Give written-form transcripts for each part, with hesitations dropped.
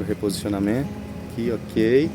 reposicionamento. Aqui, ok.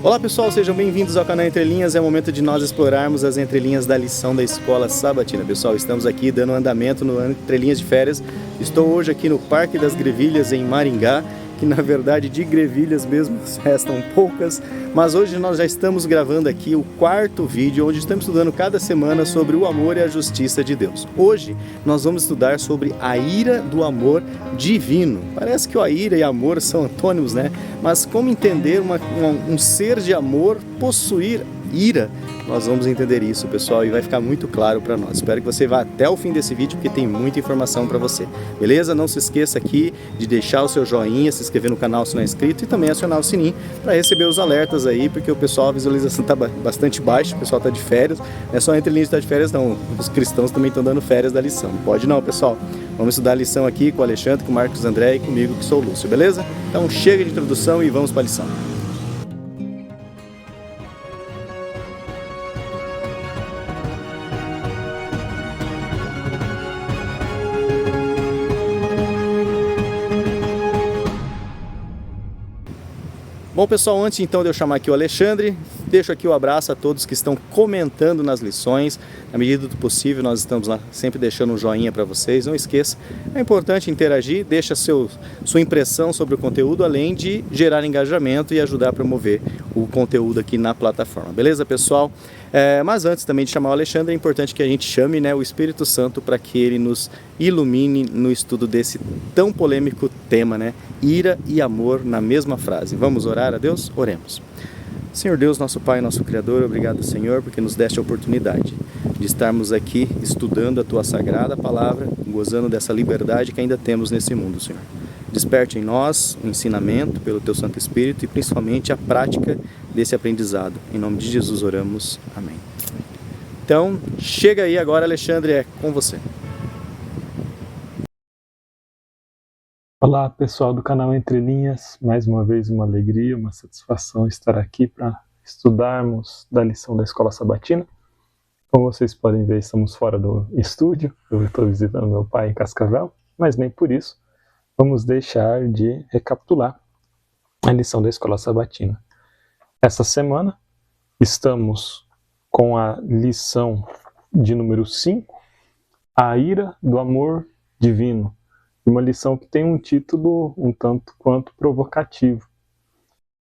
Olá pessoal, sejam bem-vindos ao canal Entre Linhas. É o momento de nós explorarmos as entrelinhas da lição da Escola Sabatina. Pessoal, estamos aqui dando andamento no Entre Linhas de Férias. Estou hoje aqui no Parque das Grevilhas em Maringá, que na verdade de grevilhas mesmo restam poucas, mas hoje nós já estamos gravando aqui o quarto vídeo, onde estamos estudando cada semana sobre o amor e a justiça de Deus. Hoje nós vamos estudar sobre a ira do amor divino. Parece que a ira e amor são antônimos, né? Mas como entender um ser de amor possuir ira? Nós vamos entender isso, pessoal, e vai ficar muito claro para nós. Espero que você vá até o fim desse vídeo, porque tem muita informação para você. Beleza? Não se esqueça aqui de deixar o seu joinha, se inscrever no canal se não é inscrito e também acionar o sininho para receber os alertas aí, porque o pessoal, a visualização está bastante baixa, o pessoal está de férias. Não é só Entre Linhas que está de férias, não. Os cristãos também estão dando férias da lição. Não pode não, pessoal. Vamos estudar a lição aqui com o Alexandre, com o Marcos André e comigo, que sou o Lúcio, beleza? Então chega de introdução e vamos para a lição. Bom pessoal, antes então de eu chamar aqui o Alexandre, deixo aqui o abraço a todos que estão comentando nas lições. Na medida do possível nós estamos lá sempre deixando um joinha para vocês, não esqueça. É importante interagir, deixa sua impressão sobre o conteúdo, além de gerar engajamento e ajudar a promover o conteúdo aqui na plataforma. Beleza pessoal? Mas antes também de chamar o Alexandre, é importante que a gente chame, né, o Espírito Santo para que ele nos ilumine no estudo desse tão polêmico tema, né? Ira e amor na mesma frase. Vamos orar a Deus? Oremos. Senhor Deus, nosso Pai, nosso Criador, obrigado, Senhor, porque nos deste a oportunidade de estarmos aqui estudando a Tua Sagrada Palavra, gozando dessa liberdade que ainda temos nesse mundo, Senhor. Desperte em nós o ensinamento pelo Teu Santo Espírito e principalmente a prática desse aprendizado. Em nome de Jesus oramos. Amém. Então, chega aí agora, Alexandre, é com você. Olá pessoal do canal Entre Linhas, mais uma vez uma alegria, uma satisfação estar aqui para estudarmos da lição da Escola Sabatina. Como vocês podem ver, estamos fora do estúdio, eu estou visitando meu pai em Cascavel, mas nem por isso vamos deixar de recapitular a lição da Escola Sabatina. Essa semana estamos com a lição de número 5, a ira do amor divino. Uma lição que tem um título um tanto quanto provocativo.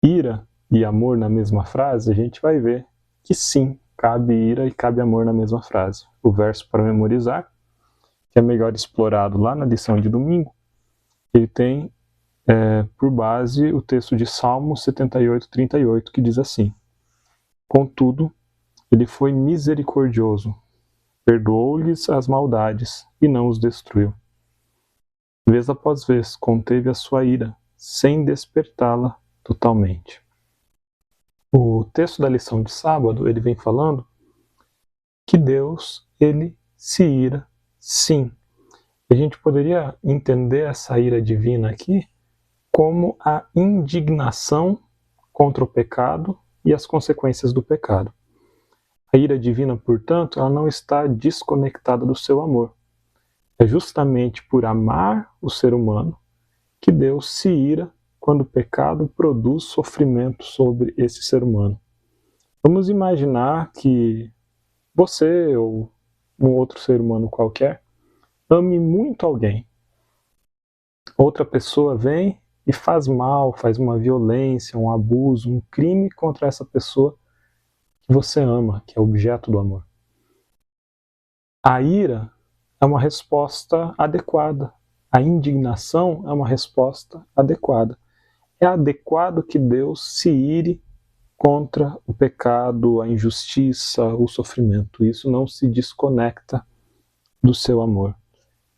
Ira e amor na mesma frase, a gente vai ver que sim, cabe ira e cabe amor na mesma frase. O verso para memorizar, que é melhor explorado lá na lição de domingo, ele tem por base o texto de Salmo 78:38, que diz assim: Contudo, ele foi misericordioso, perdoou-lhes as maldades e não os destruiu. Vez após vez, conteve a sua ira, sem despertá-la totalmente. O texto da lição de sábado, ele vem falando que Deus, ele se ira, sim. A gente poderia entender essa ira divina aqui como a indignação contra o pecado e as consequências do pecado. A ira divina, portanto, ela não está desconectada do seu amor. É justamente por amar o ser humano que Deus se ira quando o pecado produz sofrimento sobre esse ser humano. Vamos imaginar que você ou um outro ser humano qualquer ame muito alguém. Outra pessoa vem e faz mal, faz uma violência, um abuso, um crime contra essa pessoa que você ama, que é objeto do amor. A ira é uma resposta adequada. A indignação é uma resposta adequada. É adequado que Deus se ire contra o pecado, a injustiça, o sofrimento. Isso não se desconecta do seu amor.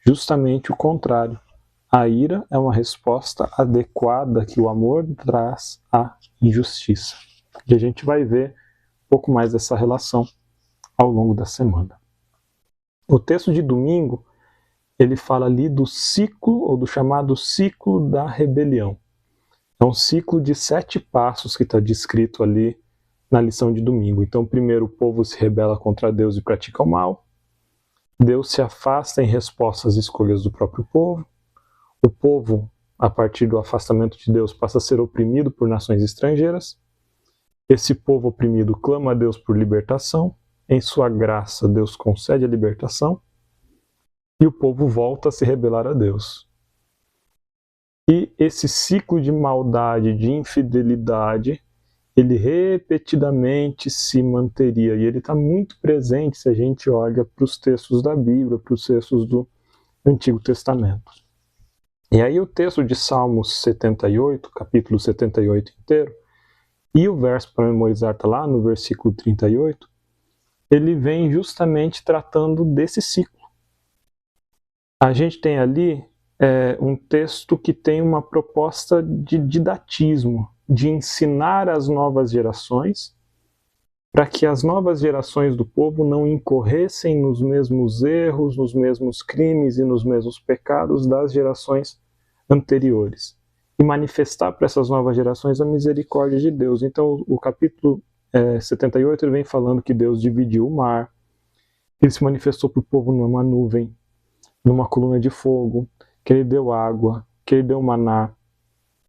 Justamente o contrário. A ira é uma resposta adequada que o amor traz à injustiça. E a gente vai ver um pouco mais dessa relação ao longo da semana. O texto de domingo, ele fala ali do ciclo, ou do chamado ciclo da rebelião. É um ciclo de 7 passos que está descrito ali na lição de domingo. Então, primeiro o povo se rebela contra Deus e pratica o mal. Deus se afasta em resposta às escolhas do próprio povo. O povo a partir do afastamento de Deus, passa a ser oprimido por nações estrangeiras. Esse povo oprimido clama a Deus por libertação. Em sua graça, Deus concede a libertação. E o povo volta a se rebelar a Deus. E esse ciclo de maldade, de infidelidade, ele repetidamente se manteria. E ele está muito presente se a gente olha para os textos da Bíblia, para os textos do Antigo Testamento. E aí o texto de Salmos 78, capítulo 78 inteiro, e o verso para memorizar está lá no versículo 38, ele vem justamente tratando desse ciclo. A gente tem ali um texto que tem uma proposta de didatismo, de ensinar as novas gerações, para que as novas gerações do povo não incorressem nos mesmos erros, nos mesmos crimes e nos mesmos pecados das gerações anteriores, e manifestar para essas novas gerações a misericórdia de Deus. Então o capítulo 78 ele vem falando que Deus dividiu o mar, ele se manifestou para o povo numa nuvem, numa coluna de fogo, que ele deu água, que ele deu maná,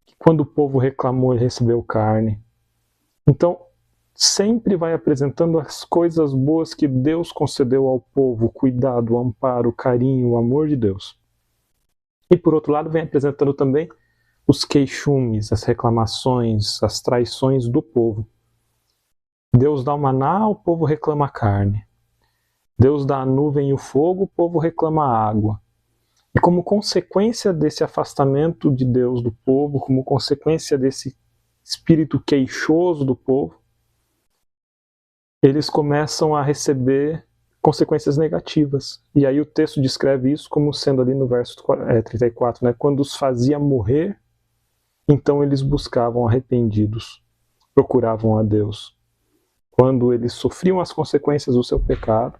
que quando o povo reclamou ele recebeu carne. Então sempre vai apresentando as coisas boas que Deus concedeu ao povo, o cuidado, o amparo, o carinho, o amor de Deus. E por outro lado vem apresentando também os queixumes, as reclamações, as traições do povo. Deus dá o maná, o povo reclama a carne. Deus dá a nuvem e o fogo, o povo reclama a água. E como consequência desse afastamento de Deus do povo, como consequência desse espírito queixoso do povo, eles começam a receber consequências negativas. E aí o texto descreve isso como sendo ali no verso 34, né? Quando os fazia morrer, então eles buscavam arrependidos, procuravam a Deus. Quando eles sofriam as consequências do seu pecado,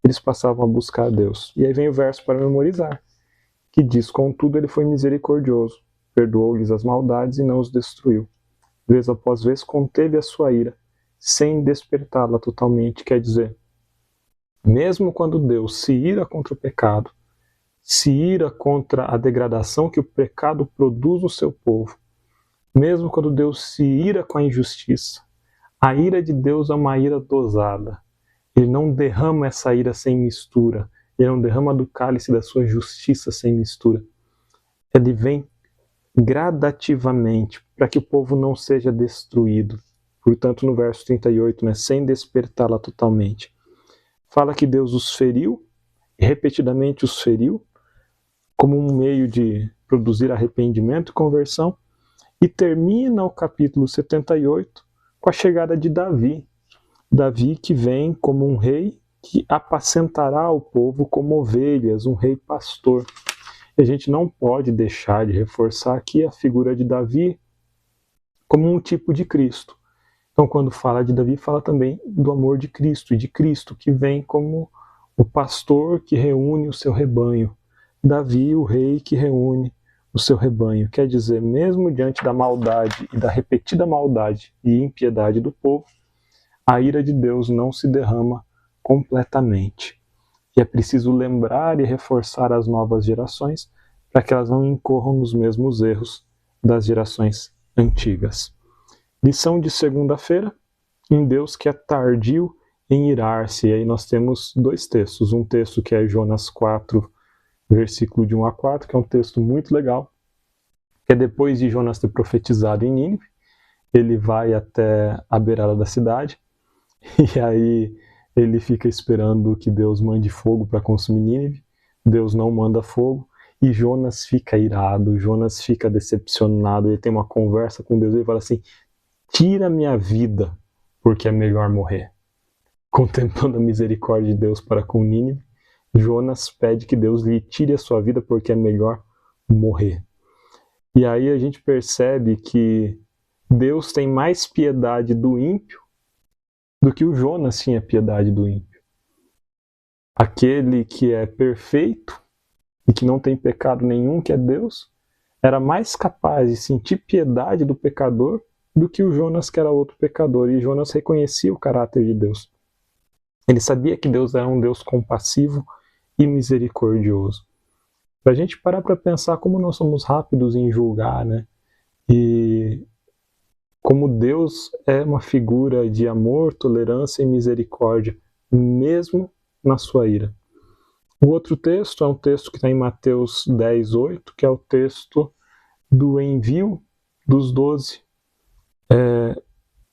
eles passavam a buscar a Deus. E aí vem o verso para memorizar, que diz: contudo ele foi misericordioso, perdoou-lhes as maldades e não os destruiu. Vez após vez conteve a sua ira, sem despertá-la totalmente. Quer dizer, mesmo quando Deus se ira contra o pecado, se ira contra a degradação que o pecado produz no seu povo, mesmo quando Deus se ira com a injustiça, a ira de Deus é uma ira dosada. Ele não derrama essa ira sem mistura. Ele não derrama do cálice da sua justiça sem mistura. Ele vem gradativamente para que o povo não seja destruído. Portanto, no verso 38, né, sem despertá-la totalmente, fala que Deus os feriu, e repetidamente os feriu, como um meio de produzir arrependimento e conversão, e termina o capítulo 78 com a chegada de Davi. Davi que vem como um rei que apacentará o povo como ovelhas, um rei pastor. E a gente não pode deixar de reforçar aqui a figura de Davi como um tipo de Cristo. Então, quando fala de Davi, fala também do amor de Cristo, e de Cristo que vem como o pastor que reúne o seu rebanho. Davi, o rei que reúne o seu rebanho. Quer dizer, mesmo diante da maldade e da repetida maldade e impiedade do povo, a ira de Deus não se derrama completamente. E é preciso lembrar e reforçar as novas gerações para que elas não incorram nos mesmos erros das gerações antigas. Lição de segunda-feira: um Deus que é tardio em irar-se. E aí nós temos dois textos. Um texto que é Jonas 4, versículo de 1 a 4, que é um texto muito legal, que é depois de Jonas ter profetizado em Nínive, ele vai até a beirada da cidade, e aí ele fica esperando que Deus mande fogo para consumir Nínive. Deus não manda fogo, e Jonas fica irado, Jonas fica decepcionado, ele tem uma conversa com Deus, ele fala assim: tira minha vida, porque é melhor morrer. Contemplando a misericórdia de Deus para com Nínive, Jonas pede que Deus lhe tire a sua vida, porque é melhor morrer. E aí a gente percebe que Deus tem mais piedade do ímpio do que o Jonas tinha piedade do ímpio. Aquele que é perfeito e que não tem pecado nenhum, que é Deus, era mais capaz de sentir piedade do pecador do que o Jonas, que era outro pecador. E Jonas reconhecia o caráter de Deus. Ele sabia que Deus era um Deus compassivo e misericordioso. para a gente parar para pensar como nós somos rápidos em julgar, né? E como Deus é uma figura de amor, tolerância e misericórdia, mesmo na sua ira. O outro texto é um texto que está em Mateus 10:8, que é o texto do envio dos 12.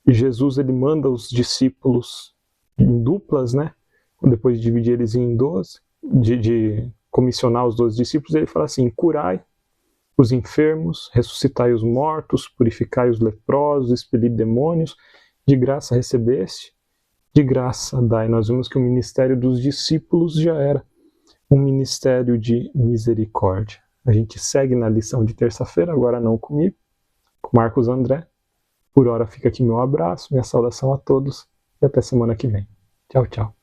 Jesus ele manda os discípulos em duplas, né? Depois de dividir eles em 12, de comissionar os 12 discípulos, ele fala assim: curai os enfermos, ressuscitai os mortos, purificai os leprosos, expeli demônios, de graça recebeste, de graça dai. Nós vimos que o ministério dos discípulos já era um ministério de misericórdia. A gente segue na lição de terça-feira, agora não comigo, com Marcos André. Por hora fica aqui meu abraço, minha saudação a todos e até semana que vem. Tchau, tchau.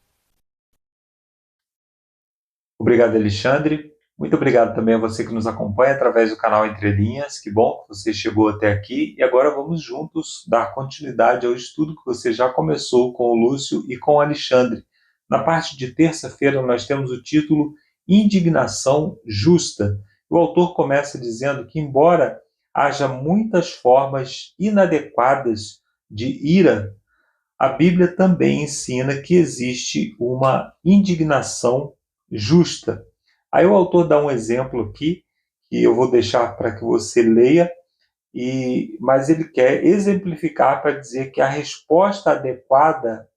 Obrigado, Alexandre. Muito obrigado também a você que nos acompanha através do canal Entre Linhas. Que bom que você chegou até aqui. E agora vamos juntos dar continuidade ao estudo que você já começou com o Lúcio e com o Alexandre. Na parte de terça-feira nós temos o título Indignação Justa. O autor começa dizendo que, embora haja muitas formas inadequadas de ira, a Bíblia também ensina que existe uma indignação justa. Aí o autor dá um exemplo aqui, que eu vou deixar para que você leia, mas ele quer exemplificar para dizer que a resposta adequada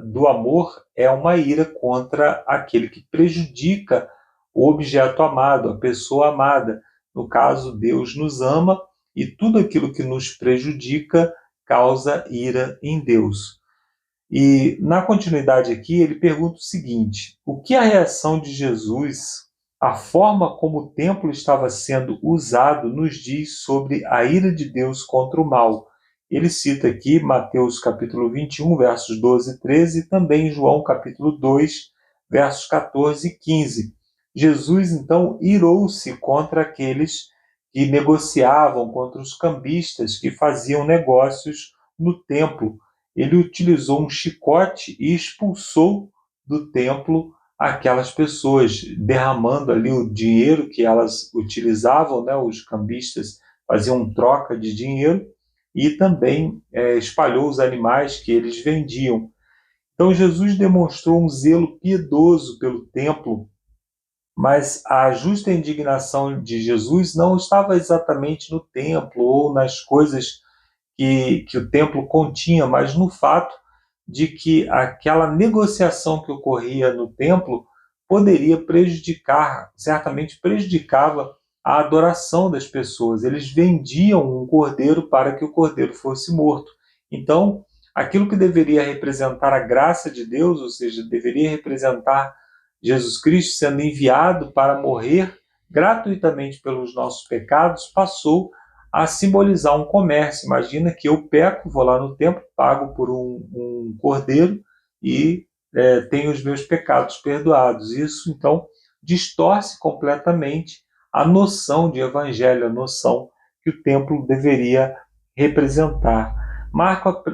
do amor é uma ira contra aquele que prejudica o objeto amado, a pessoa amada. No caso, Deus nos ama e tudo aquilo que nos prejudica causa ira em Deus. E na continuidade aqui, ele pergunta o seguinte: o que a reação de Jesus, a forma como o templo estava sendo usado, nos diz sobre a ira de Deus contra o mal? Ele cita aqui Mateus capítulo 21, versos 12 e 13, e também João capítulo 2, versos 14 e 15. Jesus, então, irou-se contra aqueles que negociavam, contra os cambistas que faziam negócios no templo. Ele utilizou um chicote e expulsou do templo aquelas pessoas, derramando ali o dinheiro que elas utilizavam, né? Os cambistas faziam troca de dinheiro, e também espalhou os animais que eles vendiam. Então Jesus demonstrou um zelo piedoso pelo templo, mas a justa indignação de Jesus não estava exatamente no templo ou nas coisas que o templo continha, mas no fato de que aquela negociação que ocorria no templo poderia prejudicar, certamente prejudicava a adoração das pessoas. Eles vendiam um cordeiro para que o cordeiro fosse morto. Então, aquilo que deveria representar a graça de Deus, ou seja, deveria representar Jesus Cristo sendo enviado para morrer gratuitamente pelos nossos pecados, passou a simbolizar um comércio. Imagina que eu peco, vou lá no templo, pago por um cordeiro e tenho os meus pecados perdoados. Isso, então, distorce completamente a noção de evangelho, a noção que o templo deveria representar.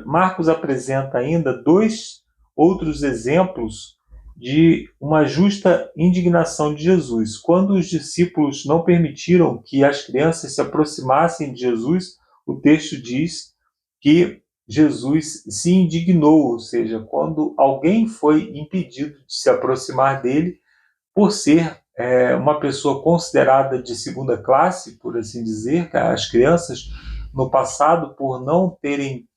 Marcos apresenta ainda dois outros exemplos de uma justa indignação de Jesus. Quando os discípulos não permitiram que as crianças se aproximassem de Jesus, o texto diz que Jesus se indignou, ou seja, quando alguém foi impedido de se aproximar dele por ser uma pessoa considerada de segunda classe, por assim dizer. As crianças no passado, por não terem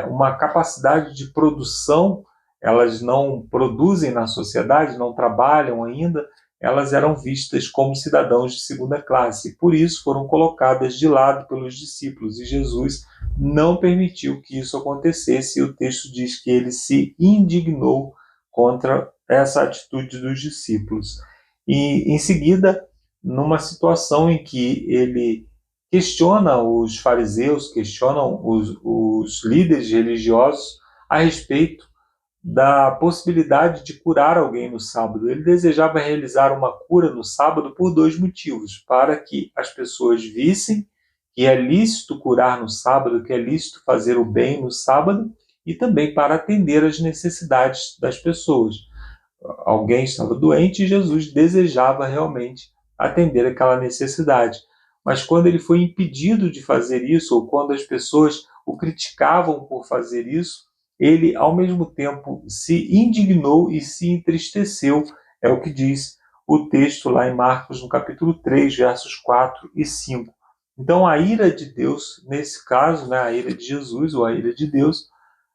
uma capacidade de produção, elas não produzem na sociedade, não trabalham ainda, elas eram vistas como cidadãos de segunda classe. Por isso foram colocadas de lado pelos discípulos, e Jesus não permitiu que isso acontecesse, e o texto diz que ele se indignou contra essa atitude dos discípulos. E, em seguida, numa situação em que ele questiona os fariseus, questionam os líderes religiosos a respeito da possibilidade de curar alguém no sábado. Ele desejava realizar uma cura no sábado por dois motivos: para que as pessoas vissem que é lícito curar no sábado, que é lícito fazer o bem no sábado, e também para atender às necessidades das pessoas. Alguém estava doente e Jesus desejava realmente atender aquela necessidade. Mas quando ele foi impedido de fazer isso, ou quando as pessoas o criticavam por fazer isso, ele, ao mesmo tempo, se indignou e se entristeceu. É o que diz o texto lá em Marcos, no capítulo 3, versos 4 e 5. Então, a ira de Deus, nesse caso, né, a ira de Jesus, ou a ira de Deus,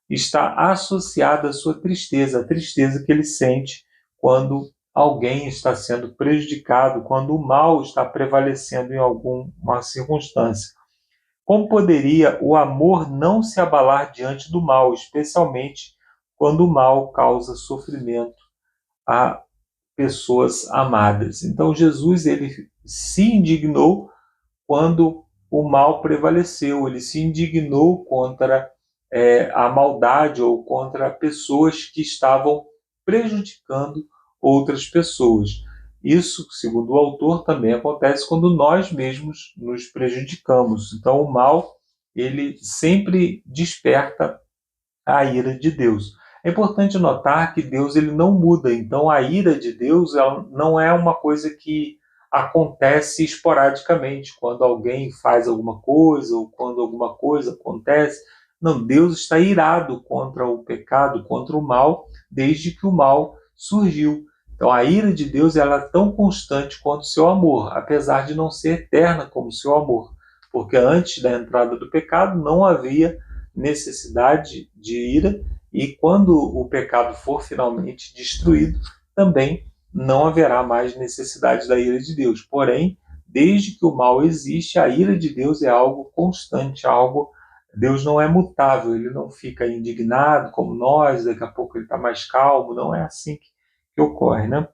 está associada à sua tristeza, a tristeza que ele sente quando alguém está sendo prejudicado, quando o mal está prevalecendo em alguma circunstância. Como poderia o amor não se abalar diante do mal, especialmente quando o mal causa sofrimento a pessoas amadas? Então Jesus ele se indignou quando o mal prevaleceu, ele se indignou contra a maldade ou contra pessoas que estavam prejudicando outras pessoas. Isso, segundo o autor, também acontece quando nós mesmos nos prejudicamos. Então, o mal, ele sempre desperta a ira de Deus. É importante notar que Deus ele não muda. Então, a ira de Deus ela não é uma coisa que acontece esporadicamente, quando alguém faz alguma coisa ou quando alguma coisa acontece. Não, Deus está irado contra o pecado, contra o mal, desde que o mal surgiu. Então a ira de Deus ela é tão constante quanto o seu amor, apesar de não ser eterna como o seu amor, porque antes da entrada do pecado não havia necessidade de ira, e quando o pecado for finalmente destruído, também não haverá mais necessidade da ira de Deus. Porém, desde que o mal existe, a ira de Deus é algo constante, algo. Deus não é mutável, ele não fica indignado como nós, daqui a pouco ele está mais calmo, não é assim que ocorre, né?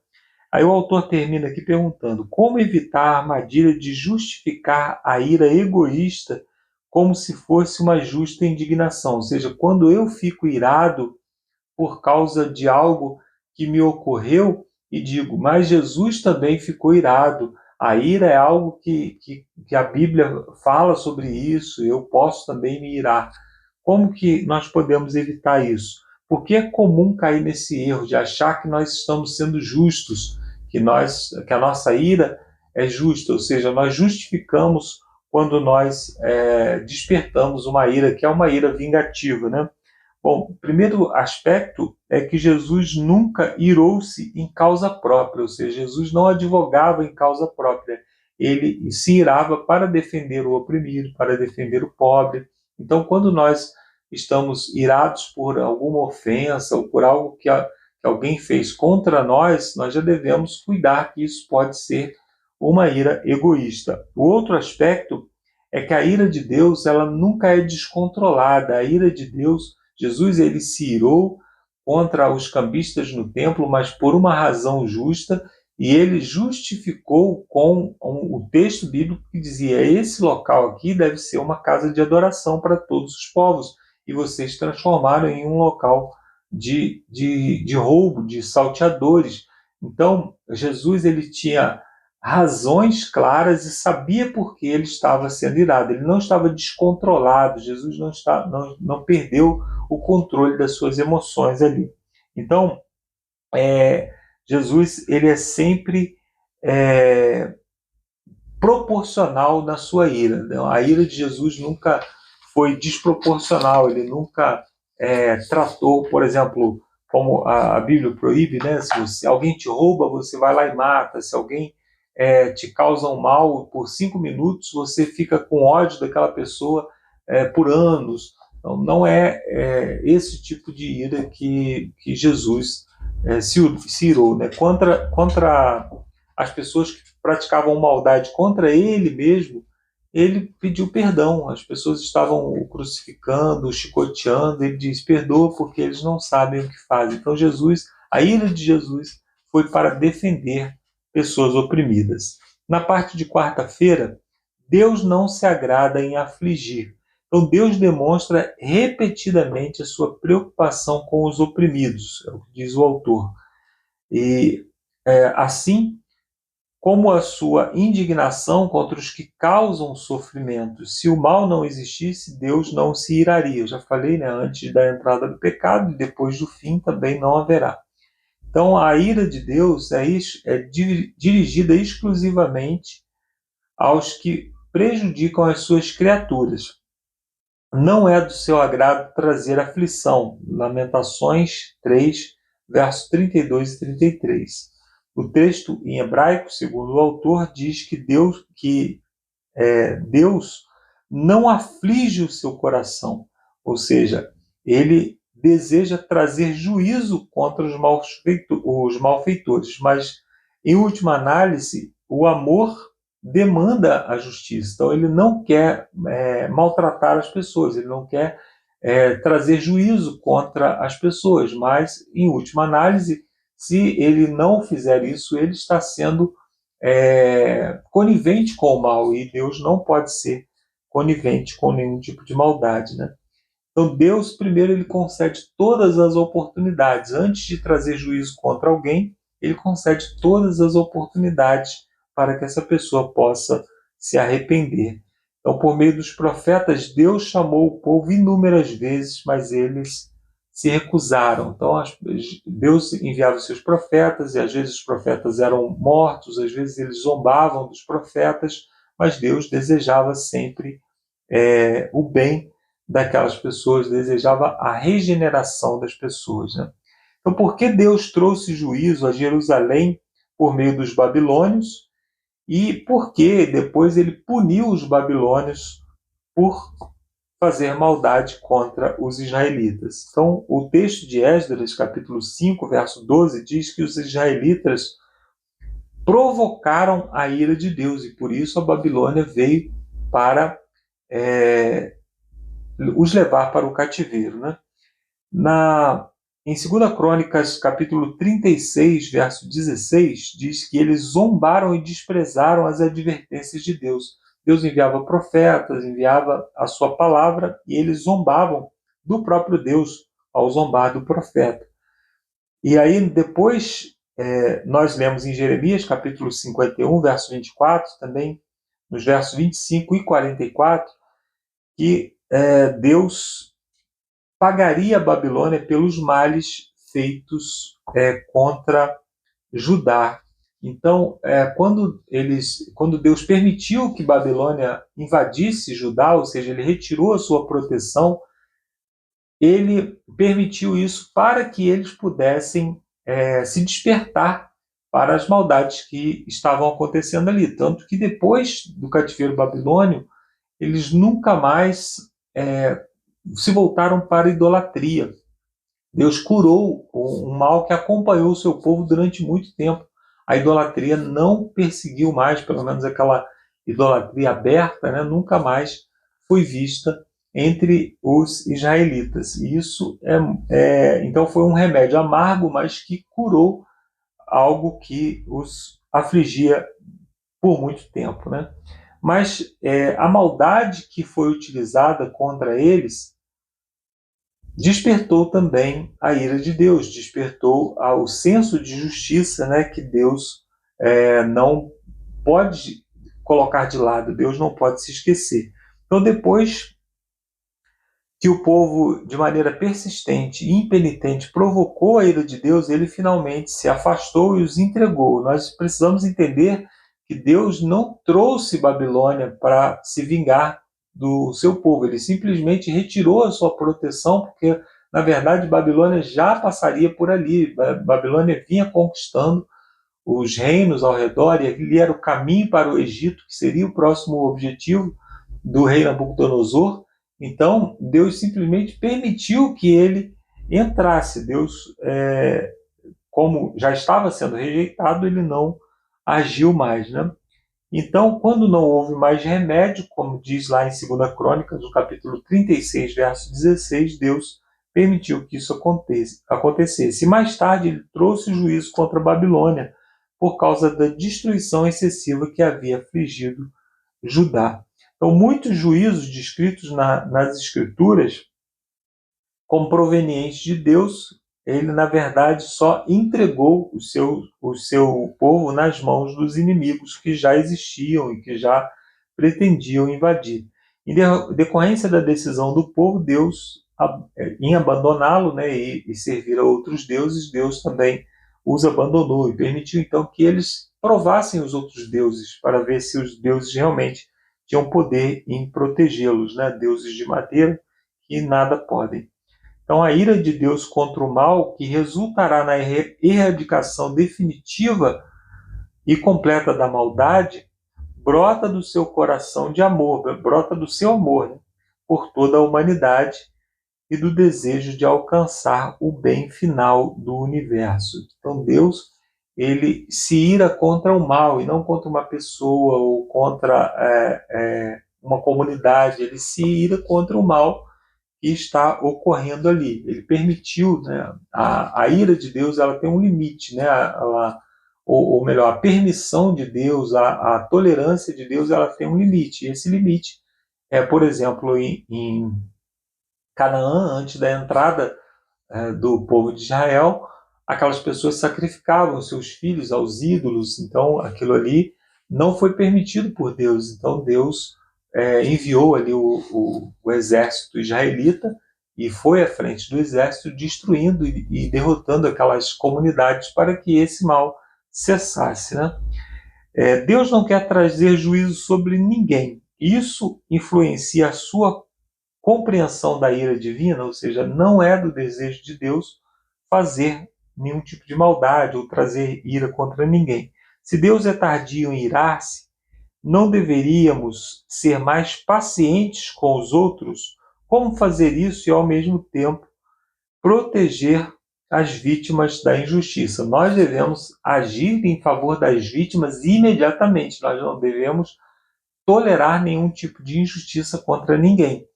Aí o autor termina aqui perguntando: como evitar a armadilha de justificar a ira egoísta como se fosse uma justa indignação? Ou seja, quando eu fico irado por causa de algo que me ocorreu e digo, mas Jesus também ficou irado. A ira é algo que a Bíblia fala sobre isso, eu posso também me irar. Como que nós podemos evitar isso? Porque é comum cair nesse erro de achar que nós estamos sendo justos, que a nossa ira é justa, ou seja, nós justificamos quando nós despertamos uma ira, que é uma ira vingativa, né? Bom, o primeiro aspecto é que Jesus nunca irou-se em causa própria, ou seja, Jesus não advogava em causa própria. Ele se irava para defender o oprimido, para defender o pobre. Então, quando nós estamos irados por alguma ofensa ou por algo que alguém fez contra nós, nós já devemos cuidar que isso pode ser uma ira egoísta. O outro aspecto é que a ira de Deus ela nunca é descontrolada. A ira de Deus, Jesus ele se irou contra os cambistas no templo, mas por uma razão justa, e ele justificou com o texto bíblico que dizia: esse local aqui deve ser uma casa de adoração para todos os povos, e vocês transformaram em um local de roubo, de salteadores. Então, Jesus ele tinha razões claras e sabia por que ele estava sendo irado. Ele não estava descontrolado, Jesus não perdeu o controle das suas emoções ali. Então, Jesus ele é sempre proporcional na sua ira. A ira de Jesus nunca foi desproporcional, ele nunca tratou, por exemplo, como a Bíblia proíbe, né? Se alguém te rouba, você vai lá e mata. Se alguém te causa um mal por 5 minutos, você fica com ódio daquela pessoa por anos. Então, não é esse tipo de ira que Jesus se irou, né? Contra as pessoas que praticavam maldade contra ele mesmo, ele pediu perdão. As pessoas estavam o crucificando, o chicoteando, ele diz: perdoa porque eles não sabem o que fazem. Então a ira de Jesus foi para defender pessoas oprimidas. Na parte de quarta-feira, Deus não se agrada em afligir. Então Deus demonstra repetidamente a sua preocupação com os oprimidos, é o que diz o autor. E assim como a sua indignação contra os que causam sofrimento. Se o mal não existisse, Deus não se iraria. Eu já falei, né, antes da entrada do pecado e depois do fim também não haverá. Então, a ira de Deus é dirigida exclusivamente aos que prejudicam as suas criaturas. Não é do seu agrado trazer aflição. Lamentações 3, versos 32 e 33. O texto em hebraico, segundo o autor, diz que Deus não aflige o seu coração, ou seja, ele deseja trazer juízo contra os malfeitores, mas, em última análise, o amor demanda a justiça. Então, ele não quer maltratar as pessoas, ele não quer trazer juízo contra as pessoas, mas, em última análise, se ele não fizer isso, ele está sendo conivente com o mal, e Deus não pode ser conivente com nenhum tipo de maldade, né? Então Deus, primeiro, ele concede todas as oportunidades. Antes de trazer juízo contra alguém, ele concede todas as oportunidades para que essa pessoa possa se arrepender. Então, por meio dos profetas, Deus chamou o povo inúmeras vezes, mas eles se recusaram. Então, Deus enviava os seus profetas, e às vezes os profetas eram mortos, às vezes eles zombavam dos profetas, mas Deus desejava sempre o bem daquelas pessoas, desejava a regeneração das pessoas, né? Então, por que Deus trouxe juízo a Jerusalém por meio dos babilônios? E por que depois ele puniu os babilônios por fazer maldade contra os israelitas? Então, o texto de Esdras, capítulo 5, verso 12, diz que os israelitas provocaram a ira de Deus, e por isso a Babilônia veio para os levar para o cativeiro, né? Em 2 Crônicas, capítulo 36, verso 16, diz que eles zombaram e desprezaram as advertências de Deus. Deus enviava profetas, enviava a sua palavra, e eles zombavam do próprio Deus ao zombar do profeta. E aí, depois, nós lemos em Jeremias, capítulo 51, verso 24, também nos versos 25 e 44, que Deus pagaria a Babilônia pelos males feitos contra Judá. Então, quando Deus permitiu que Babilônia invadisse Judá, ou seja, ele retirou a sua proteção, ele permitiu isso para que eles pudessem se despertar para as maldades que estavam acontecendo ali. Tanto que depois do cativeiro babilônio, eles nunca mais se voltaram para a idolatria. Deus curou um mal que acompanhou o seu povo durante muito tempo. A idolatria não perseguiu mais, pelo menos aquela idolatria aberta, né, nunca mais foi vista entre os israelitas. E isso então foi um remédio amargo, mas que curou algo que os afligia por muito tempo, né? Mas a maldade que foi utilizada contra eles despertou também a ira de Deus, despertou o senso de justiça, né, que Deus não pode colocar de lado, Deus não pode se esquecer. Então, depois que o povo, de maneira persistente e impenitente, provocou a ira de Deus, ele finalmente se afastou e os entregou. Nós precisamos entender que Deus não trouxe Babilônia para se vingar do seu povo, ele simplesmente retirou a sua proteção, porque, na verdade, Babilônia já passaria por ali. Babilônia vinha conquistando os reinos ao redor, e ali era o caminho para o Egito, que seria o próximo objetivo do rei Nabucodonosor. Então, Deus simplesmente permitiu que ele entrasse. Deus, como já estava sendo rejeitado, ele não agiu mais, né? Então, quando não houve mais remédio, como diz lá em 2 Crônicas, no capítulo 36, verso 16, Deus permitiu que isso acontecesse. E mais tarde ele trouxe o juízo contra a Babilônia, por causa da destruição excessiva que havia afligido Judá. Então, muitos juízos descritos nas Escrituras como provenientes de Deus, ele, na verdade, só entregou o seu povo nas mãos dos inimigos que já existiam e que já pretendiam invadir. Em decorrência da decisão do povo, Deus, em abandoná-lo, né, e servir a outros deuses, Deus também os abandonou e permitiu então que eles provassem os outros deuses para ver se os deuses realmente tinham poder em protegê-los, né? Deuses de madeira que nada podem. Então a ira de Deus contra o mal, que resultará na erradicação definitiva e completa da maldade, brota do seu coração de amor, brota do seu amor, né, por toda a humanidade e do desejo de alcançar o bem final do universo. Então Deus, ele se ira contra o mal e não contra uma pessoa ou contra uma comunidade. Ele se ira contra o mal que está ocorrendo ali. Ele permitiu, né, a ira de Deus, ela tem um limite, né, ou melhor, a permissão de Deus, a tolerância de Deus, ela tem um limite. E esse limite é, por exemplo, em Canaã, antes da entrada do povo de Israel, aquelas pessoas sacrificavam seus filhos aos ídolos, então aquilo ali não foi permitido por Deus. Então Deus enviou ali o exército israelita e foi à frente do exército, destruindo e derrotando aquelas comunidades para que esse mal cessasse, né? Deus não quer trazer juízo sobre ninguém. Isso influencia a sua compreensão da ira divina, ou seja, não é do desejo de Deus fazer nenhum tipo de maldade ou trazer ira contra ninguém. Se Deus é tardio em irar-se, não deveríamos ser mais pacientes com os outros? Como fazer isso e, ao mesmo tempo, proteger as vítimas da injustiça? Nós devemos agir em favor das vítimas imediatamente. Nós não devemos tolerar nenhum tipo de injustiça contra ninguém.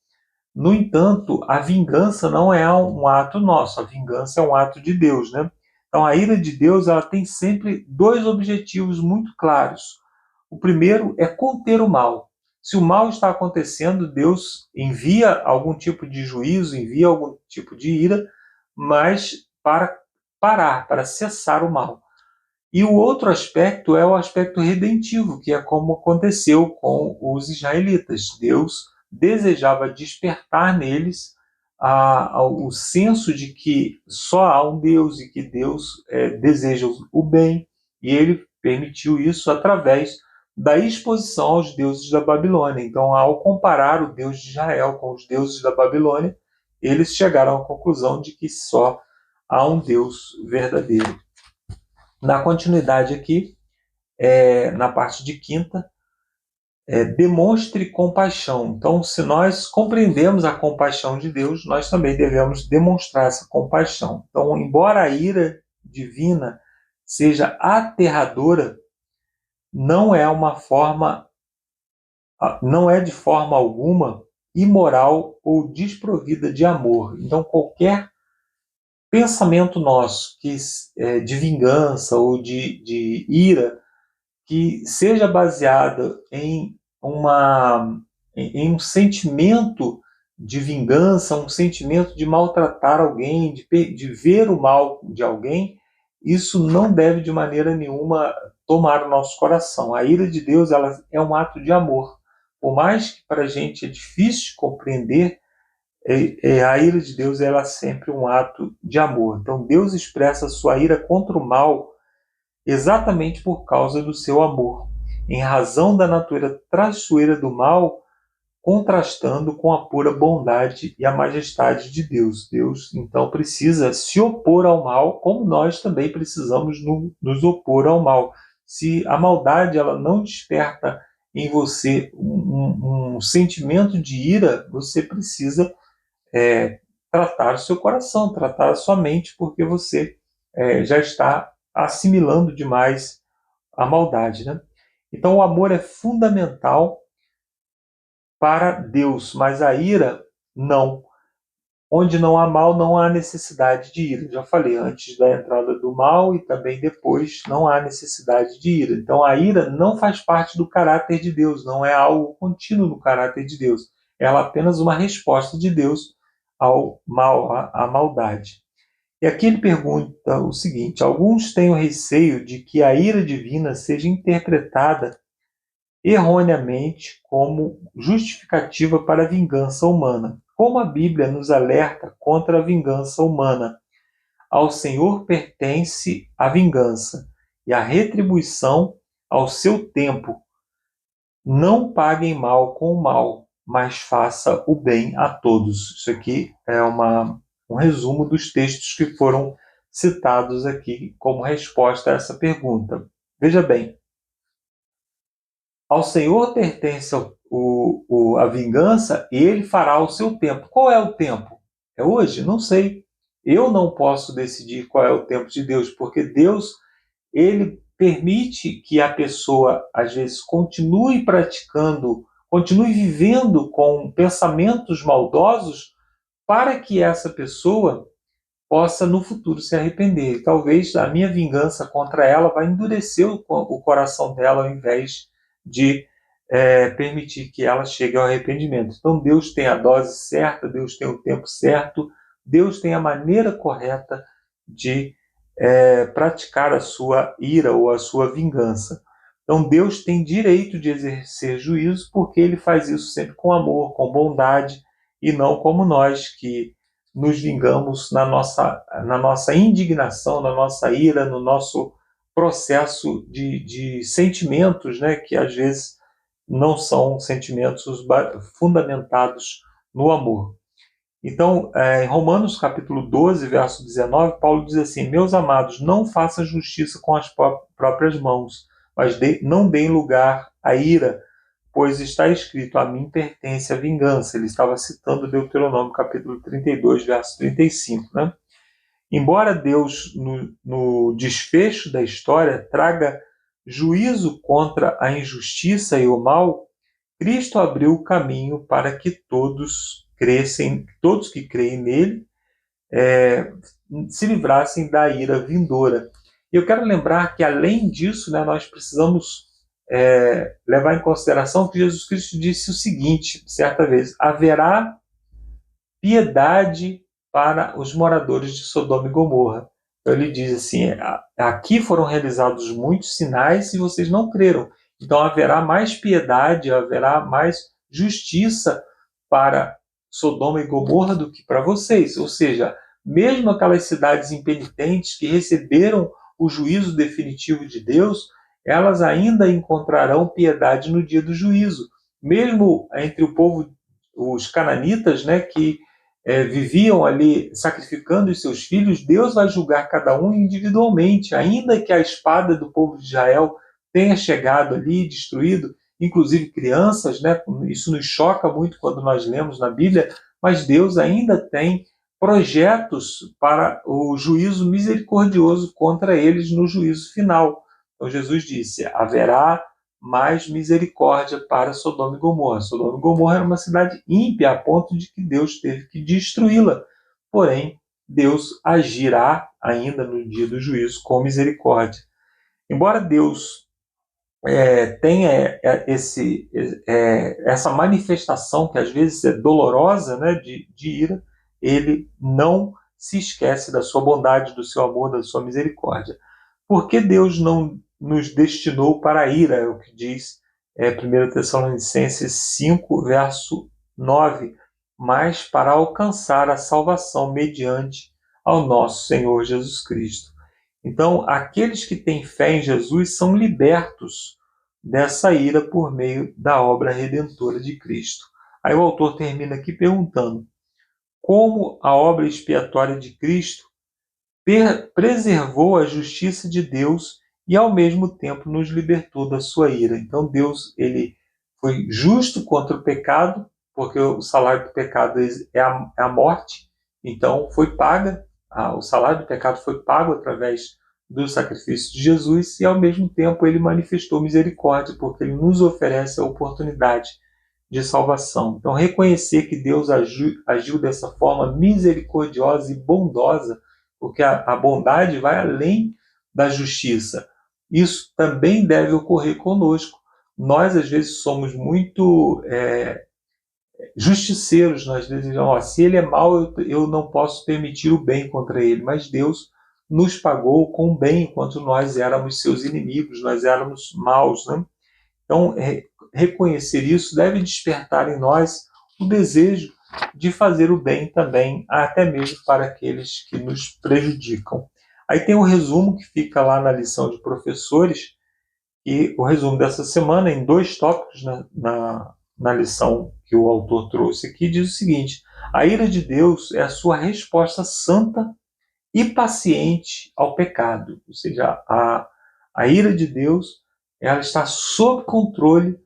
No entanto, a vingança não é um ato nosso, a vingança é um ato de Deus, né? Então, a ira de Deus, ela tem sempre dois objetivos muito claros. O primeiro é conter o mal. Se o mal está acontecendo, Deus envia algum tipo de juízo, envia algum tipo de ira, mas para parar, para cessar o mal. E o outro aspecto é o aspecto redentivo, que é como aconteceu com os israelitas. Deus desejava despertar neles o senso de que só há um Deus e que Deus deseja o bem, e ele permitiu isso através da exposição aos deuses da Babilônia. Então, ao comparar o Deus de Israel com os deuses da Babilônia, eles chegaram à conclusão de que só há um Deus verdadeiro. Na continuidade aqui, na parte de quinta, demonstre compaixão. Então, se nós compreendemos a compaixão de Deus, nós também devemos demonstrar essa compaixão. Então, embora a ira divina seja aterradora, não é de forma alguma imoral ou desprovida de amor. Então, qualquer pensamento nosso de vingança ou de ira que seja baseado em um sentimento de vingança, um sentimento de maltratar alguém, de ver o mal de alguém, isso não deve de maneira nenhuma tomar o nosso coração. A ira de Deus, ela é um ato de amor. Por mais que para a gente é difícil compreender, a ira de Deus, ela é sempre um ato de amor. Então Deus expressa sua ira contra o mal exatamente por causa do seu amor, em razão da natureza traiçoeira do mal, contrastando com a pura bondade e a majestade de Deus. Deus, então, precisa se opor ao mal, como nós também precisamos nos opor ao mal. Se a maldade ela não desperta em você um sentimento de ira, você precisa tratar o seu coração, tratar a sua mente, porque você já está assimilando demais a maldade, né? Então o amor é fundamental para Deus, mas a ira não. Onde não há mal, não há necessidade de ira. Já falei, antes da entrada do mal e também depois não há necessidade de ira. Então a ira não faz parte do caráter de Deus, não é algo contínuo no caráter de Deus. Ela é apenas uma resposta de Deus ao mal, à maldade. E aqui ele pergunta o seguinte: alguns têm o receio de que a ira divina seja interpretada erroneamente como justificativa para a vingança humana. Como a Bíblia nos alerta contra a vingança humana? ao Senhor pertence a vingança e a retribuição ao seu tempo. Não paguem mal com o mal, mas faça o bem a todos. Isso aqui é um resumo dos textos que foram citados aqui como resposta a essa pergunta. Veja bem, ao Senhor pertence a vingança e Ele fará o seu tempo. Qual é o tempo? É hoje? Não sei. Eu não posso decidir qual é o tempo de Deus, porque Deus, Ele permite que a pessoa, às vezes, continue praticando, continue vivendo com pensamentos maldosos, para que essa pessoa possa, no futuro, se arrepender. Talvez a minha vingança contra ela vai endurecer o coração dela, ao invés de permitir que ela chegue ao arrependimento. Então, Deus tem a dose certa, Deus tem o tempo certo, Deus tem a maneira correta de praticar a sua ira ou a sua vingança. Então, Deus tem direito de exercer juízo, porque Ele faz isso sempre com amor, com bondade, e não como nós, que nos vingamos na nossa indignação, na nossa ira, no nosso processo de sentimentos, né, que às vezes não são sentimentos fundamentados no amor. Então, em Romanos capítulo 12, verso 19, Paulo diz assim: meus amados, não façam justiça com as próprias mãos, mas não deem lugar à ira, pois está escrito: a mim pertence a vingança. Ele estava citando Deuteronômio capítulo 32, verso 35. Né? Embora Deus, no desfecho da história, traga juízo contra a injustiça e o mal, Cristo abriu o caminho para que todos que creem nele, se livrassem da ira vindoura. E eu quero lembrar que, além disso, né, nós precisamos levar em consideração que Jesus Cristo disse o seguinte, certa vez: haverá piedade para os moradores de Sodoma e Gomorra. Então ele diz assim: aqui foram realizados muitos sinais e vocês não creram. Então haverá mais piedade, haverá mais justiça para Sodoma e Gomorra do que para vocês. Ou seja, mesmo aquelas cidades impenitentes que receberam o juízo definitivo de Deus, elas ainda encontrarão piedade no dia do juízo. Mesmo entre o povo, os cananitas, né, que viviam ali sacrificando os seus filhos, Deus vai julgar cada um individualmente, ainda que a espada do povo de Israel tenha chegado ali e destruído, inclusive crianças, né? Isso nos choca muito quando nós lemos na Bíblia, mas Deus ainda tem projetos para o juízo misericordioso contra eles no juízo final. Então Jesus disse: haverá mais misericórdia para Sodoma e Gomorra. Sodoma e Gomorra era uma cidade ímpia, a ponto de que Deus teve que destruí-la. Porém, Deus agirá ainda no dia do juízo com misericórdia. Embora Deus tenha essa manifestação, que às vezes é dolorosa, né, de ira, Ele não se esquece da sua bondade, do seu amor, da sua misericórdia. Por que Deus não nos destinou para a ira? É o que diz 1 Tessalonicenses 5, verso 9, mas para alcançar a salvação mediante ao nosso Senhor Jesus Cristo. Então, aqueles que têm fé em Jesus são libertos dessa ira por meio da obra redentora de Cristo. Aí o autor termina aqui perguntando: como a obra expiatória de Cristo preservou a justiça de Deus e, ao mesmo tempo, nos libertou da sua ira. Então, Deus, ele foi justo contra o pecado, porque o salário do pecado é a morte. Então, foi paga, o salário do pecado foi pago através do sacrifício de Jesus, e, ao mesmo tempo, ele manifestou misericórdia, porque ele nos oferece a oportunidade de salvação. Então, reconhecer que Deus agiu dessa forma misericordiosa e bondosa, porque a bondade vai além da justiça. Isso também deve ocorrer conosco. Nós, às vezes, somos muito justiceiros. Nós dizemos: se ele é mau, eu não posso permitir o bem contra ele. Mas Deus nos pagou com o bem enquanto nós éramos seus inimigos, nós éramos maus, né? Então, reconhecer isso deve despertar em nós o desejo de fazer o bem também, até mesmo para aqueles que nos prejudicam. Aí tem um resumo que fica lá na lição de professores, e o resumo dessa semana, em 2 tópicos na lição que o autor trouxe aqui, diz o seguinte: a ira de Deus é a sua resposta santa e paciente ao pecado. Ou seja, a ira de Deus, ela está sob controle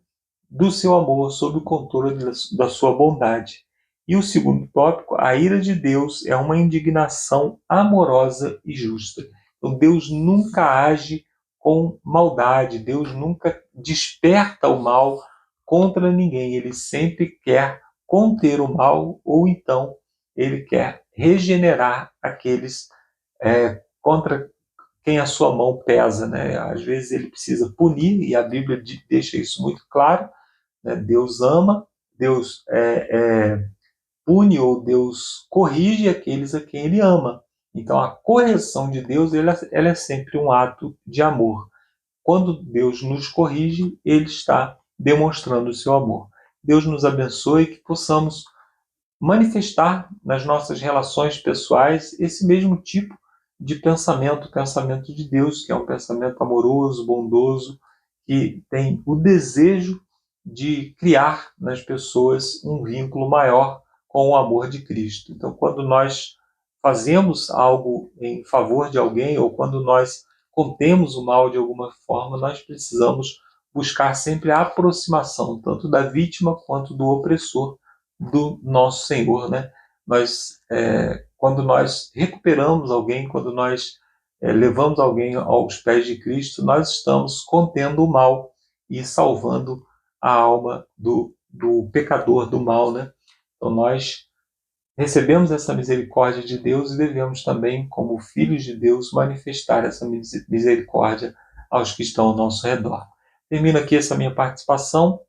do seu amor, sob o controle da sua bondade. E o segundo tópico, a ira de Deus é uma indignação amorosa e justa. Então Deus nunca age com maldade, Deus nunca desperta o mal contra ninguém, ele sempre quer conter o mal, ou então ele quer regenerar aqueles contra quem a sua mão pesa, né? Às vezes ele precisa punir, e a Bíblia deixa isso muito claro, né? Deus ama, Deus pune, ou Deus corrige aqueles a quem ele ama. Então a correção de Deus ela é sempre um ato de amor. Quando Deus nos corrige, ele está demonstrando o seu amor. Deus nos abençoe, que possamos manifestar nas nossas relações pessoais esse mesmo tipo de pensamento, o pensamento de Deus, que é um pensamento amoroso, bondoso, que tem o desejo de criar nas pessoas um vínculo maior com o amor de Cristo. Então, quando nós fazemos algo em favor de alguém, ou quando nós contemos o mal de alguma forma, nós precisamos buscar sempre a aproximação, tanto da vítima quanto do opressor, do nosso Senhor, né? Quando nós recuperamos alguém, quando nós levamos alguém aos pés de Cristo, nós estamos contendo o mal e salvando a alma do pecador do mal, né? Então nós recebemos essa misericórdia de Deus e devemos também, como filhos de Deus, manifestar essa misericórdia aos que estão ao nosso redor. Termino aqui essa minha participação.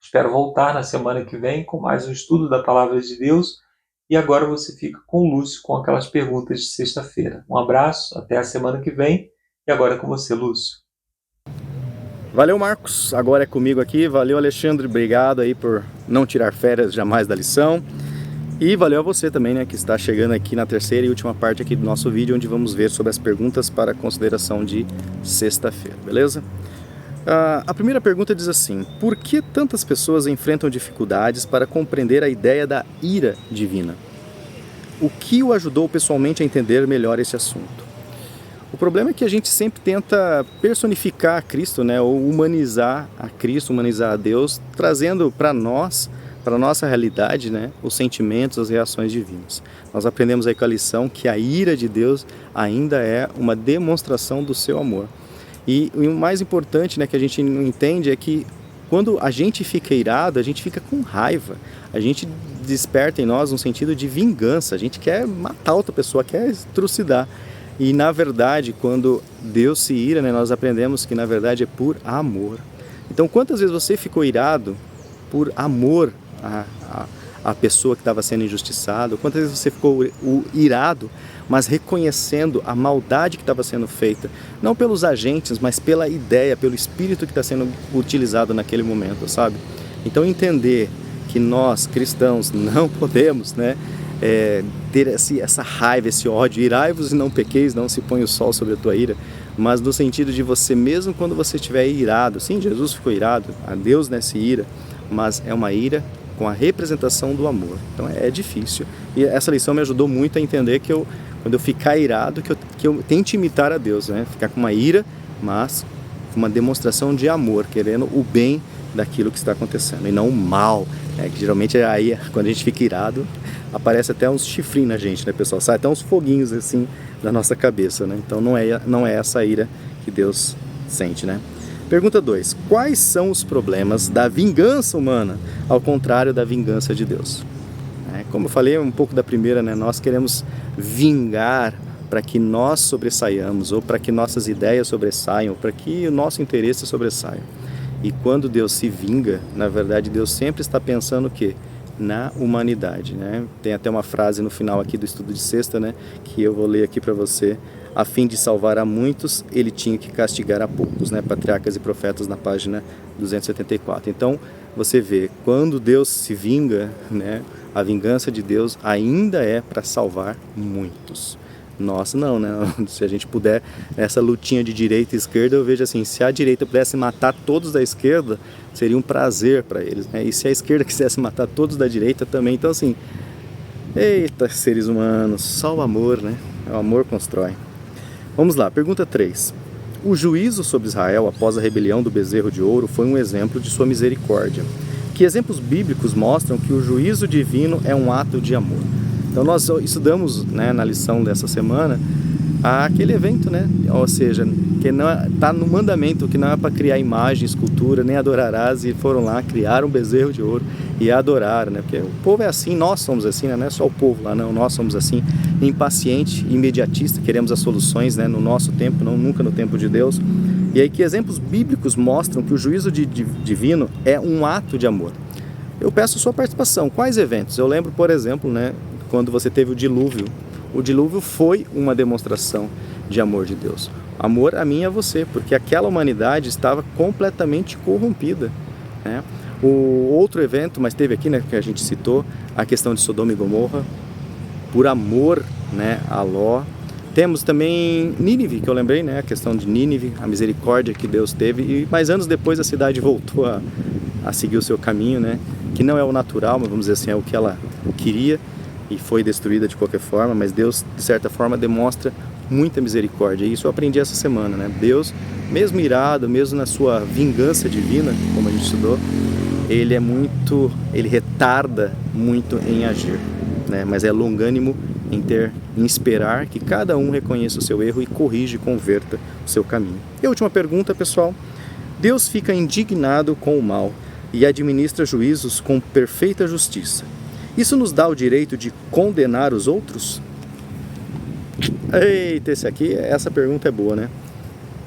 Espero voltar na semana que vem com mais um estudo da Palavra de Deus. E agora você fica com o Lúcio com aquelas perguntas de sexta-feira. Um abraço, até a semana que vem. E agora é com você, Lúcio. Valeu, Marcos. Agora é comigo aqui. Valeu, Alexandre. Obrigado aí por não tirar férias jamais da lição. E valeu a você também, né, que está chegando aqui na terceira e última parte aqui do nosso vídeo, onde vamos ver sobre as perguntas para consideração de sexta-feira, beleza? A primeira pergunta diz assim: por que tantas pessoas enfrentam dificuldades para compreender a ideia da ira divina? O que o ajudou pessoalmente a entender melhor esse assunto? O problema é que a gente sempre tenta personificar a Cristo, né, ou humanizar a Cristo, humanizar a Deus, trazendo para nós, para a nossa realidade, né, os sentimentos, as reações divinas. Nós aprendemos aí com a lição que a ira de Deus ainda é uma demonstração do seu amor. E o mais importante, né, que a gente não entende é que quando a gente fica irado, a gente fica com raiva. A gente desperta em nós um sentido de vingança. A gente quer matar outra pessoa, quer trucidar. E na verdade, quando Deus se ira, né, nós aprendemos que na verdade é por amor. Então, quantas vezes você ficou irado por amor a pessoa que estava sendo injustiçada? Quantas vezes você ficou irado, mas reconhecendo a maldade que estava sendo feita, não pelos agentes, mas pela ideia, pelo espírito que está sendo utilizado naquele momento, sabe? Então entender que nós, cristãos, não podemos, né, ter essa raiva, esse ódio. Irai-vos e não pequeis, não se põe o sol sobre a tua ira, mas no sentido de você, mesmo quando você estiver irado, sim, Jesus ficou irado, a Deus nessa ira, mas é uma ira com a representação do amor. Então é difícil. E essa lição me ajudou muito a entender que quando eu ficar irado, que eu tente imitar a Deus, né? Ficar com uma ira, mas com uma demonstração de amor, querendo o bem daquilo que está acontecendo, e não o mal, né? Que geralmente aí, quando a gente fica irado, aparece até uns chifrinhos na gente, né, pessoal? Sai até uns foguinhos assim da nossa cabeça, né? Então não é essa ira que Deus sente, né? Pergunta 2. Quais são os problemas da vingança humana, ao contrário da vingança de Deus? Como eu falei um pouco da primeira, né, nós queremos vingar para que nós sobressaiamos, ou para que nossas ideias sobressaiam, ou para que o nosso interesse sobressaia. E quando Deus se vinga, na verdade Deus sempre está pensando o quê? na humanidade, né? Tem até uma frase no final aqui do estudo de sexta, né, que eu vou ler aqui para você. A fim de salvar a muitos, ele tinha que castigar a poucos, né? Patriarcas e Profetas, na página 274. Então, você vê, quando Deus se vinga, né, a vingança de Deus ainda é para salvar muitos. Nós não, né? Se a gente puder, essa lutinha de direita e esquerda, eu vejo assim, se a direita pudesse matar todos da esquerda, seria um prazer para eles, né? E se a esquerda quisesse matar todos da direita também, então assim, eita, seres humanos, só o amor, né? O amor constrói. Vamos lá, pergunta 3. O juízo sobre Israel após a rebelião do bezerro de ouro foi um exemplo de sua misericórdia. Que exemplos bíblicos mostram que o juízo divino é um ato de amor? Então nós estudamos, né, na lição dessa semana aquele evento, né? Ou seja, que não está no mandamento que não é para criar imagem, escultura, nem adorarás, e foram lá, criaram um bezerro de ouro e adoraram, né? Porque o povo é assim, nós somos assim, né? Não é só o povo lá, não, nós somos assim, impaciente, imediatista, queremos as soluções, né, no nosso tempo, não nunca no tempo de Deus. E aí que exemplos bíblicos mostram que o juízo divino é um ato de amor. Eu peço sua participação. Quais eventos? Eu lembro, por exemplo, né, quando você teve o dilúvio. O dilúvio foi uma demonstração de amor de Deus. Amor a mim e a você, porque aquela humanidade estava completamente corrompida, né? O outro evento, mas teve aqui, né, que a gente citou, a questão de Sodoma e Gomorra, por amor, né, a Ló. Temos também Nínive, que eu lembrei, né, a questão de Nínive, a misericórdia que Deus teve, mas anos depois a cidade voltou a seguir o seu caminho, né, que não é o natural, mas vamos dizer assim, é o que ela queria, e foi destruída de qualquer forma, mas Deus, de certa forma, demonstra muita misericórdia. E isso eu aprendi essa semana, né? Deus, mesmo irado, mesmo na sua vingança divina, como a gente estudou, ele retarda muito em agir, né? Mas é longânimo em esperar que cada um reconheça o seu erro e corrija e converta o seu caminho. E a última pergunta, pessoal: Deus fica indignado com o mal e administra juízos com perfeita justiça. Isso nos dá o direito de condenar os outros? Eita, essa pergunta é boa, né?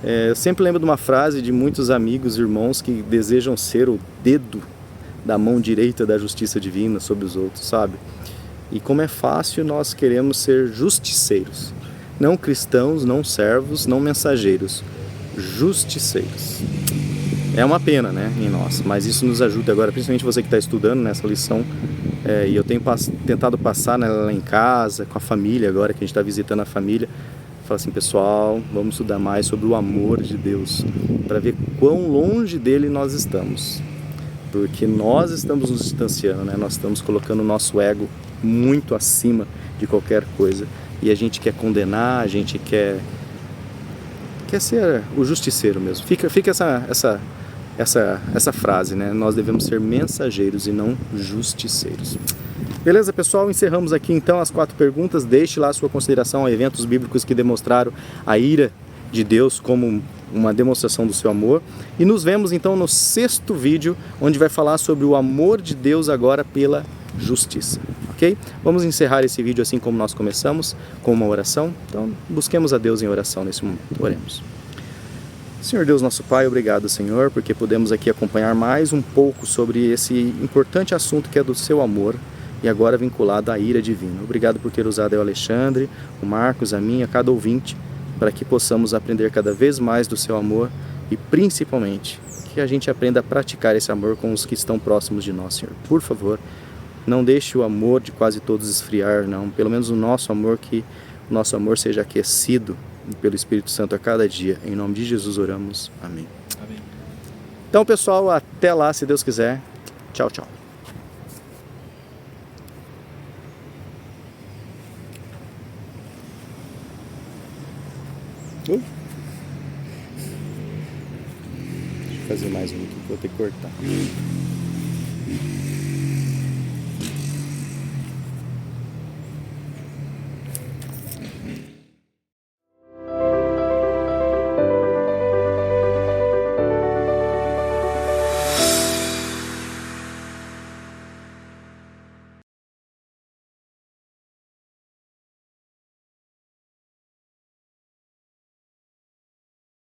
Eu sempre lembro de uma frase de muitos amigos, irmãos, que desejam ser o dedo da mão direita da justiça divina sobre os outros, sabe? E como é fácil, nós queremos ser justiceiros. Não cristãos, não servos, não mensageiros. Justiceiros. É uma pena, né, em nós, mas isso nos ajuda agora, principalmente você que está estudando nessa lição, e eu tenho tentado passar, né, lá em casa, com a família agora, que a gente está visitando a família, falar assim, pessoal, vamos estudar mais sobre o amor de Deus, para ver quão longe dele nós estamos, porque nós estamos nos distanciando, né, nós estamos colocando o nosso ego muito acima de qualquer coisa, e a gente quer condenar, a gente quer ser o justiceiro mesmo. Fica essa frase, né? Nós devemos ser mensageiros e não justiceiros. Beleza, pessoal? Encerramos aqui então as 4 perguntas. Deixe lá a sua consideração a eventos bíblicos que demonstraram a ira de Deus como uma demonstração do seu amor. E nos vemos então no 6º vídeo, onde vai falar sobre o amor de Deus agora pela justiça. Ok? Vamos encerrar esse vídeo assim como nós começamos, com uma oração. Então, busquemos a Deus em oração nesse momento. Oremos. Senhor Deus, nosso Pai, obrigado, Senhor, porque podemos aqui acompanhar mais um pouco sobre esse importante assunto que é do seu amor e agora vinculado à ira divina. Obrigado por ter usado o Alexandre, o Marcos, a mim, a cada ouvinte, para que possamos aprender cada vez mais do seu amor e principalmente que a gente aprenda a praticar esse amor com os que estão próximos de nós, Senhor. Por favor, não deixe o amor de quase todos esfriar, não. Pelo menos o nosso amor, que o nosso amor seja aquecido pelo Espírito Santo a cada dia. Em nome de Jesus oramos. Amém. Amém. Então, pessoal, até lá, se Deus quiser. Tchau, tchau. Deixa eu fazer mais um aqui que eu vou ter que cortar.